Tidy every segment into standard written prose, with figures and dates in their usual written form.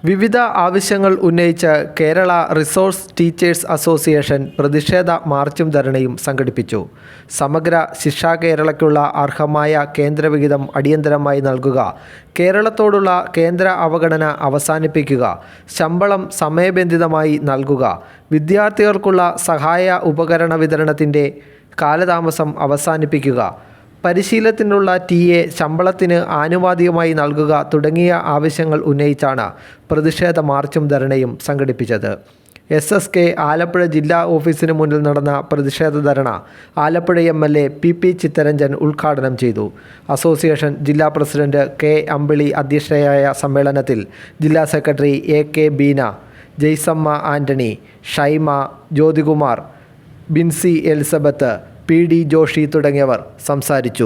വിവിധ ആവശ്യങ്ങൾ ഉന്നയിച്ച് കേരള റിസോഴ്സ് ടീച്ചേഴ്സ് അസോസിയേഷൻ പ്രതിഷേധ മാർച്ചും ധരണയും സംഘടിപ്പിച്ചു. സമഗ്ര ശിക്ഷാ കേരളയ്ക്കുള്ള അർഹമായ കേന്ദ്രവിഹിതം അടിയന്തരമായി നൽകുക, കേരളത്തോടുള്ള കേന്ദ്ര അവഗണന അവസാനിപ്പിക്കുക, ശമ്പളം സമയബന്ധിതമായി നൽകുക, വിദ്യാർത്ഥികൾക്കുള്ള സഹായ ഉപകരണ വിതരണത്തിൻ്റെ കാലതാമസം അവസാനിപ്പിക്കുക, പരിശീലനത്തിനുള്ള TA ശമ്പളത്തിന് ആനുപാതികമായി നൽകുക തുടങ്ങിയ ആവശ്യങ്ങൾ ഉന്നയിച്ചാണ് പ്രതിഷേധ മാർച്ചും ധരണയും സംഘടിപ്പിച്ചത്. SSK ആലപ്പുഴ ജില്ലാ ഓഫീസിന് മുന്നിൽ നടന്ന പ്രതിഷേധ ധരണ ആലപ്പുഴ MLA PP ചിത്തരഞ്ജൻ ഉദ്ഘാടനം ചെയ്തു. അസോസിയേഷൻ ജില്ലാ പ്രസിഡന്റ് K അമ്പിളി അധ്യക്ഷയായ സമ്മേളനത്തിൽ ജില്ലാ secretary AK Beena, Jaisamma Antony, Shaima, Jyothikumar, Binsy Elizabeth, PD Joshy തുടങ്ങിയവർ സംസാരിച്ചു.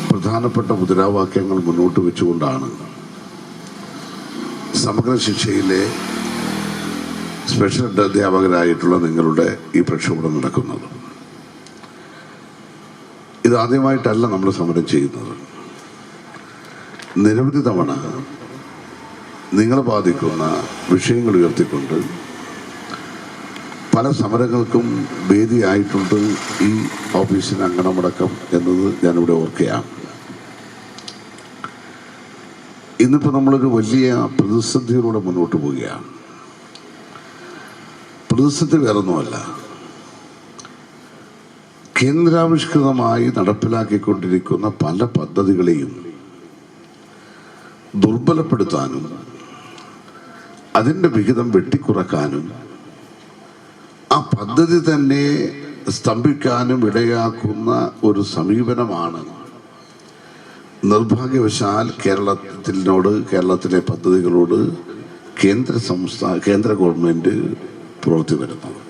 പ്രധാനപ്പെട്ട മുദ്രാവാക്യങ്ങൾ മുന്നോട്ട് വെച്ചുകൊണ്ടാണ് സമഗ്ര ശിക്ഷയിലെ സ്പെഷ്യൽ അധ്യാപകരായിട്ടുള്ള നിങ്ങളുടെ ഈ പ്രക്ഷോഭം നടക്കുന്നത്. ഇതാദ്യമായിട്ടല്ല നമ്മൾ സമരം ചെയ്യുന്നത്. നിരവധി തവണ നിങ്ങളെ ബാധിക്കുന്ന വിഷയങ്ങൾ ഉയർത്തിക്കൊണ്ട് പല സമരങ്ങൾക്കും വേദിയായിട്ടുണ്ട് ഈ ഓഫീസിന് അങ്കണമടക്കം എന്നത് ഞാനിവിടെ ഓർക്കുകയാണ്. ഇന്നിപ്പോൾ നമ്മളൊരു വലിയ പ്രതിസന്ധിയിലൂടെ മുന്നോട്ട് പോവുകയാണ്. പ്രതിസന്ധി വേറൊന്നുമല്ല, കേന്ദ്രാവിഷ്കൃതമായി നടപ്പിലാക്കിക്കൊണ്ടിരിക്കുന്ന പല പദ്ധതികളെയും ദുർബലപ്പെടുത്താനും അതിൻ്റെ വിഹിതം വെട്ടിക്കുറക്കാനും ആ പദ്ധതി തന്നെ സ്തംഭിക്കാനും ഇടയാക്കുന്ന ഒരു സമീപനമാണ് നിർഭാഗ്യവശാൽ കേരളത്തിലെ പദ്ധതികളോട് കേന്ദ്ര ഗവൺമെൻറ് പുലർത്തി വരുന്നത്.